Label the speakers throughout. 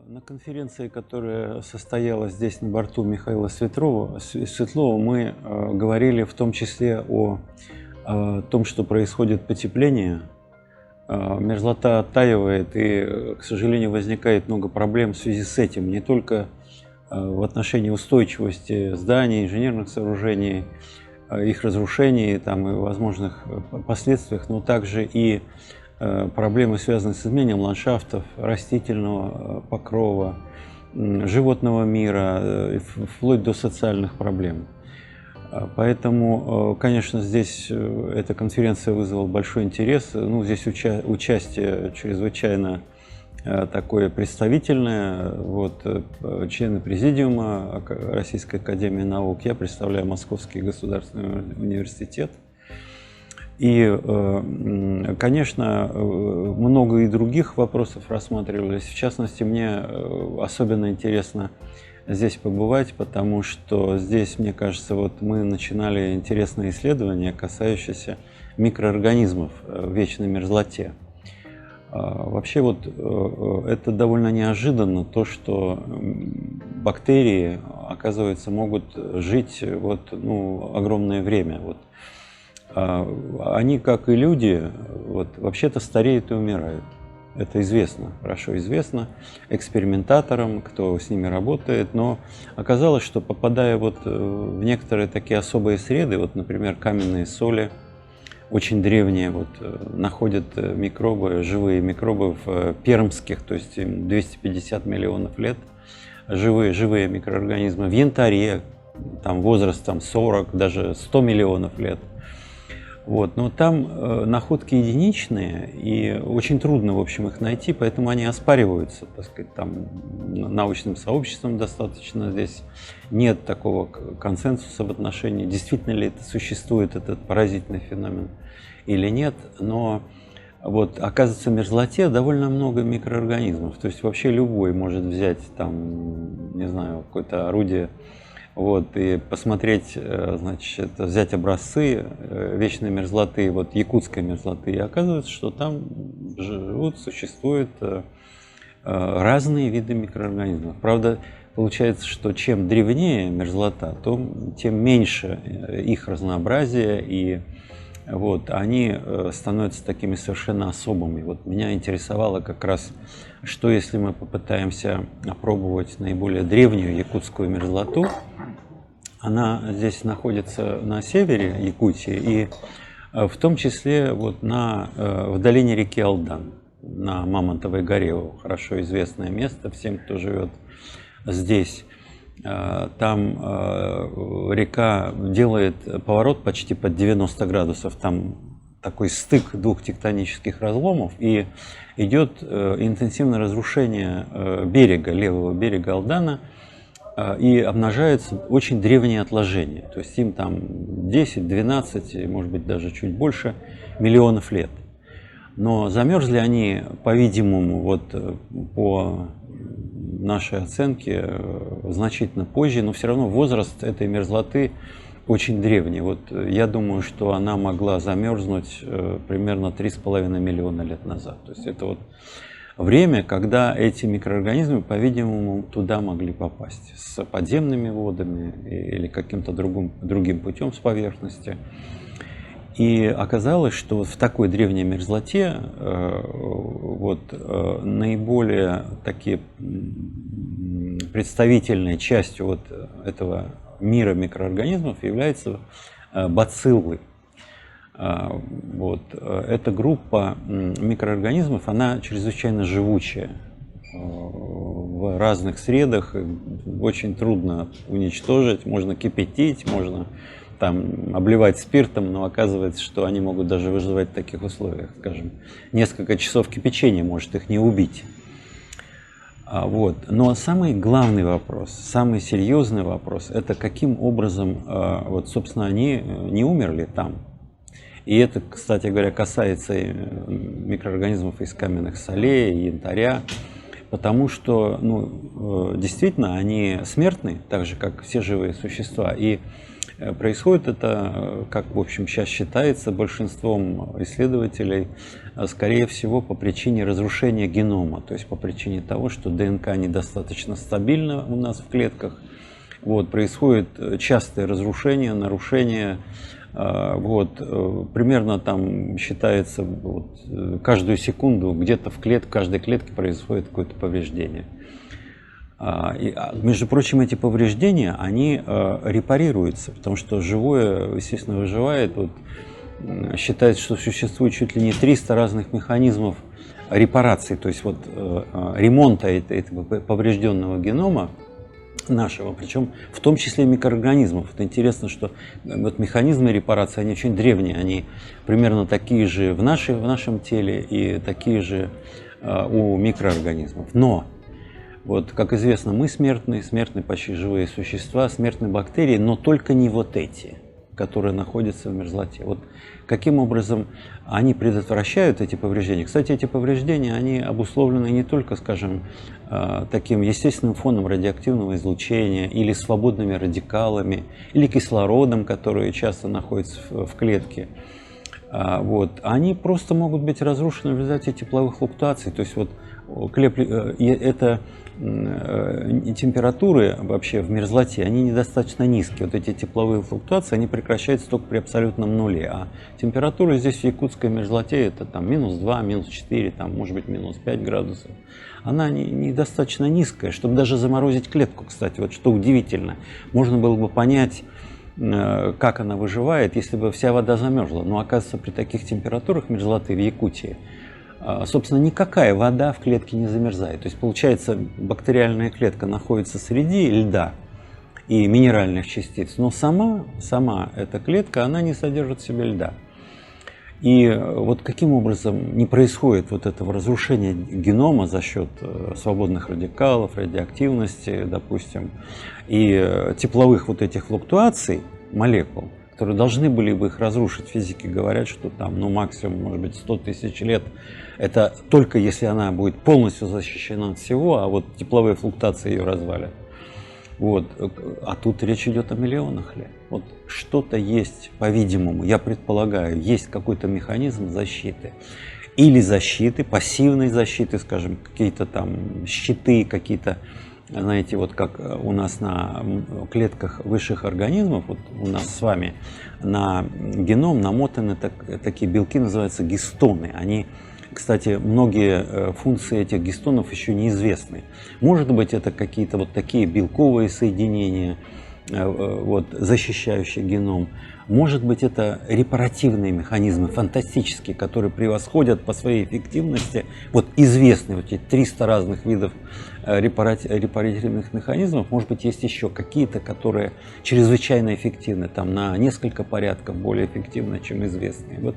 Speaker 1: На конференции, которая состоялась здесь на борту Михаила Светлова, мы говорили в том числе о том, что происходит потепление. Мерзлота оттаивает, и, к сожалению, возникает много проблем в связи с этим. Не только в отношении устойчивости зданий, инженерных сооружений, их разрушений там, и возможных последствиях, но также и проблемы, связанные с изменением ландшафтов, растительного покрова, животного мира, вплоть до социальных проблем. Поэтому, конечно, здесь эта конференция вызвала большой интерес. Ну, здесь участие чрезвычайно такое представительное. Вот, члены президиума Российской академии наук. Я представляю Московский государственный университет. И, конечно, много и других вопросов рассматривались. В частности, мне особенно интересно здесь побывать, потому что здесь, мне кажется, вот мы начинали интересные исследования, касающиеся микроорганизмов в вечной мерзлоте. Вообще вот это довольно неожиданно, то, что бактерии, оказывается, могут жить вот, огромное время. Вот. Они, как и люди, вот, вообще-то стареют и умирают. Это известно, хорошо известно экспериментаторам, кто с ними работает. Но оказалось, что попадая вот в некоторые такие особые среды, вот, например, каменные соли, очень древние, вот, находят микробы, живые микробы в пермских, то есть им 250 миллионов лет, живые микроорганизмы. В янтаре, там возраст там, 40, даже 100 миллионов лет. Вот, но там находки единичные, и очень трудно, в общем, их найти, поэтому они оспариваются, так сказать, там, научным сообществом достаточно. Здесь нет такого консенсуса в отношении, действительно ли это существует, этот поразительный феномен или нет. Но вот, оказывается, в мерзлоте довольно много микроорганизмов. То есть вообще любой может взять, там, не знаю, какое-то орудие, вот, и посмотреть, значит, взять образцы вечной мерзлоты, вот, якутской мерзлоты, и оказывается, что там существуют разные виды микроорганизмов. Правда, получается, что чем древнее мерзлота, тем меньше их разнообразие, и вот, они становятся такими совершенно особыми. Вот меня интересовало как раз, что если мы попытаемся опробовать наиболее древнюю якутскую мерзлоту. Она здесь находится на севере Якутии, и в том числе вот в долине реки Алдан, на Мамонтовой горе, хорошо известное место всем, кто живет здесь. Там река делает поворот почти под 90 градусов, там такой стык двух тектонических разломов, и идет интенсивное разрушение берега, левого берега Алдана, и обнажаются очень древние отложения, то есть им там 10, 12, может быть даже чуть больше миллионов лет. Но замерзли они, по-видимому, вот по нашей оценке, значительно позже, но все равно возраст этой мерзлоты очень древний. Вот я думаю, что она могла замерзнуть примерно 3,5 миллиона лет назад. То есть это вот время, когда эти микроорганизмы, по-видимому, туда могли попасть с подземными водами или каким-то другим путем с поверхности. И оказалось, что в такой древней мерзлоте вот, наиболее такие представительной частью вот этого мира микроорганизмов являются бациллы. Вот. Эта группа микроорганизмов, она чрезвычайно живучая. В разных средах очень трудно уничтожить, можно кипятить, можно там обливать спиртом, но оказывается, что они могут даже выживать в таких условиях. Скажем, несколько часов кипячения может их не убить. Вот. Но самый главный вопрос, самый серьезный вопрос, это каким образом, вот, собственно, они не умерли там. И это, кстати говоря, касается и микроорганизмов из каменных солей, и янтаря, потому что, действительно, они смертны, так же, как все живые существа. И Происходит это, как, в общем, сейчас считается большинством исследователей, скорее всего, по причине разрушения генома, то есть по причине того, что ДНК недостаточно стабильна у нас в клетках. Вот, происходит частое разрушение, нарушение. Вот, примерно там считается, вот, каждую секунду где-то в каждой клетке происходит какое-то повреждение. Между прочим, эти повреждения, они репарируются, потому что живое, естественно, выживает. Вот, считается, что существует чуть ли не 300 разных механизмов репарации, то есть вот ремонта этого поврежденного генома нашего, причем в том числе микроорганизмов. Это интересно, что вот механизмы репарации, они очень древние, они примерно такие же в нашем теле и такие же у микроорганизмов. Но вот, как известно, мы смертны почти живые существа, смертны бактерии, но только не вот эти, которые находятся в мерзлоте. Вот каким образом они предотвращают эти повреждения? Кстати, эти повреждения, они обусловлены не только, скажем, таким естественным фоном радиоактивного излучения или свободными радикалами, или кислородом, который часто находится в клетке. Вот. Они просто могут быть разрушены в результате тепловых флуктуаций. То есть вот это температуры вообще в мерзлоте, они недостаточно низкие. Вот эти тепловые флуктуации, они прекращаются только при абсолютном нуле. А температура здесь в якутской мерзлоте это там -2, -4, там, может быть -5 градусов. Она недостаточно низкая, чтобы даже заморозить клетку, кстати. Вот что удивительно, можно было бы понять, как она выживает, если бы вся вода замерзла. Но оказывается, при таких температурах мерзлоты в Якутии, собственно, никакая вода в клетке не замерзает. То есть, получается, бактериальная клетка находится среди льда и минеральных частиц, но сама эта клетка, она не содержит в себе льда. И вот каким образом не происходит вот этого разрушения генома за счет свободных радикалов, радиоактивности, допустим, и тепловых вот этих флуктуаций молекул, которые должны были бы их разрушить. Физики говорят, что там, ну, максимум, может быть, 100 тысяч лет. Это только если она будет полностью защищена от всего, а вот тепловые флуктуации ее развалят. Вот. А тут речь идет о миллионах лет. Вот что-то есть, по-видимому, я предполагаю, есть какой-то механизм защиты. Или защиты, пассивной защиты, скажем, какие-то там щиты, какие-то, знаете, вот как у нас на клетках высших организмов, вот у нас с вами на геном намотаны такие белки, называются гистоны. Они, кстати, многие функции этих гистонов еще неизвестны. Может быть, это какие-то вот такие белковые соединения, вот, защищающие геном. Может быть, это репаративные механизмы, фантастические, которые превосходят по своей эффективности. Вот известные вот эти 300 разных видов репаративных механизмов. Может быть, есть еще какие-то, которые чрезвычайно эффективны, там на несколько порядков более эффективны, чем известные. Вот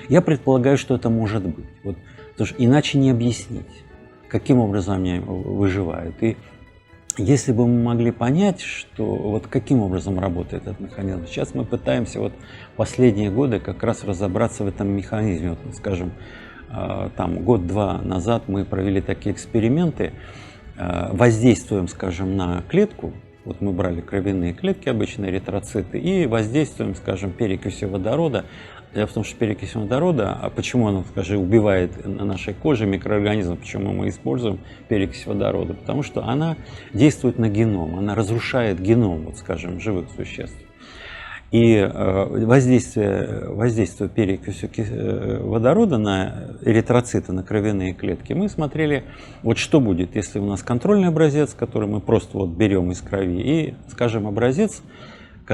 Speaker 1: я предполагаю, что это может быть. Вот, потому что иначе не объяснить, каким образом они выживают. И если бы мы могли понять, что вот каким образом работает этот механизм, сейчас мы пытаемся вот последние годы как раз разобраться в этом механизме. Вот, скажем, там год-два назад мы провели такие эксперименты, воздействуем, скажем, на клетку. Вот мы брали кровяные клетки, обычные эритроциты, и воздействуем, скажем, перекисью водорода. Дело в том, что перекись водорода, а почему она, скажем, убивает на нашей коже микроорганизмы, почему мы используем перекись водорода? Потому что она действует на геном, она разрушает геном, вот, скажем, живых существ. И воздействие перекиси водорода на эритроциты, на кровяные клетки, мы смотрели, вот что будет, если у нас контрольный образец, который мы просто вот берем из крови, и, скажем, образец, к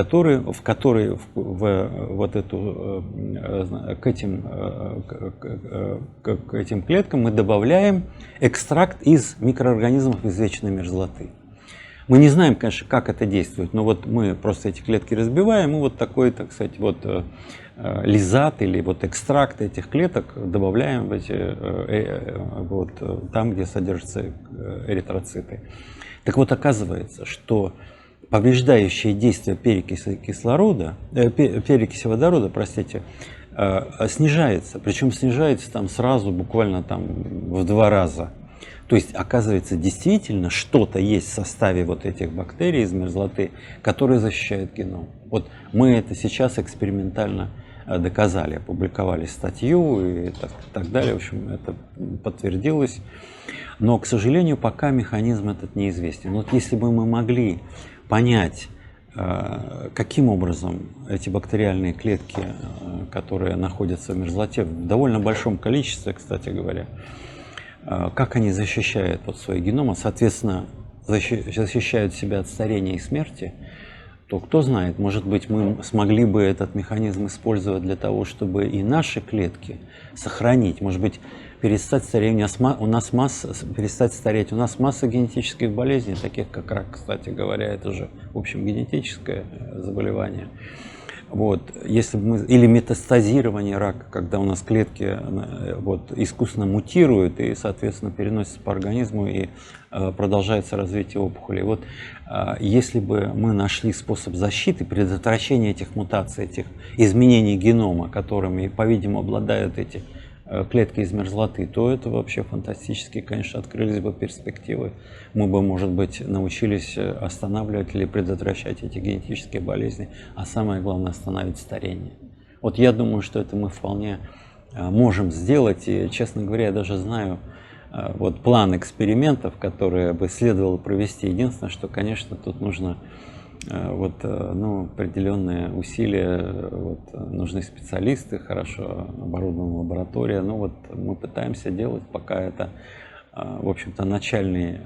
Speaker 1: этим клеткам мы добавляем экстракт из микроорганизмов из вечной мерзлоты. Мы не знаем, конечно, как это действует, но вот мы просто эти клетки разбиваем, и вот такой, так сказать, вот лизат или вот экстракт этих клеток добавляем в эти, вот, там, где содержатся эритроциты. Так вот, оказывается, что повреждающее действие перекиси водорода, простите, снижается. Причем снижается там сразу, буквально там в 2 раза. То есть, оказывается, действительно что-то есть в составе вот этих бактерий из мерзлоты, которые защищают геном. Вот мы это сейчас экспериментально доказали, опубликовали статью и так далее. В общем, это подтвердилось. Но, к сожалению, пока механизм этот неизвестен. Вот если бы мы могли понять, каким образом эти бактериальные клетки, которые находятся в мерзлоте, в довольно большом количестве, кстати говоря, как они защищают вот свой геном, а, соответственно, защищают себя от старения и смерти, то кто знает, может быть, мы смогли бы этот механизм использовать для того, чтобы и наши клетки сохранить, может быть, перестать стареть. Перестать стареть. У нас масса генетических болезней, таких как рак, кстати говоря, это же, в общем, генетическое заболевание. Вот, если бы мы, или метастазирование рака, когда у нас клетки вот, искусственно мутируют и, соответственно, переносятся по организму и продолжается развитие опухолей. Вот, если бы мы нашли способ защиты, предотвращения этих мутаций, этих изменений генома, которыми, по-видимому, обладают эти клетки из мерзлоты, то это вообще фантастически, конечно, открылись бы перспективы. Мы бы, может быть, научились останавливать или предотвращать эти генетические болезни, а самое главное, остановить старение. Вот я думаю, что это мы вполне можем сделать, и, честно говоря, я даже знаю вот план экспериментов, которые бы следовало провести. Единственное, что, конечно, тут нужно определенные усилия, нужны специалисты, хорошо оборудованная лаборатория. Ну вот мы пытаемся делать, пока это, в общем-то, начальный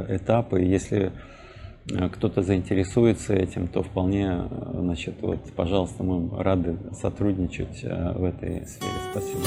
Speaker 1: этап. И если кто-то заинтересуется этим, то вполне, значит, вот, пожалуйста, мы рады сотрудничать в этой сфере. Спасибо.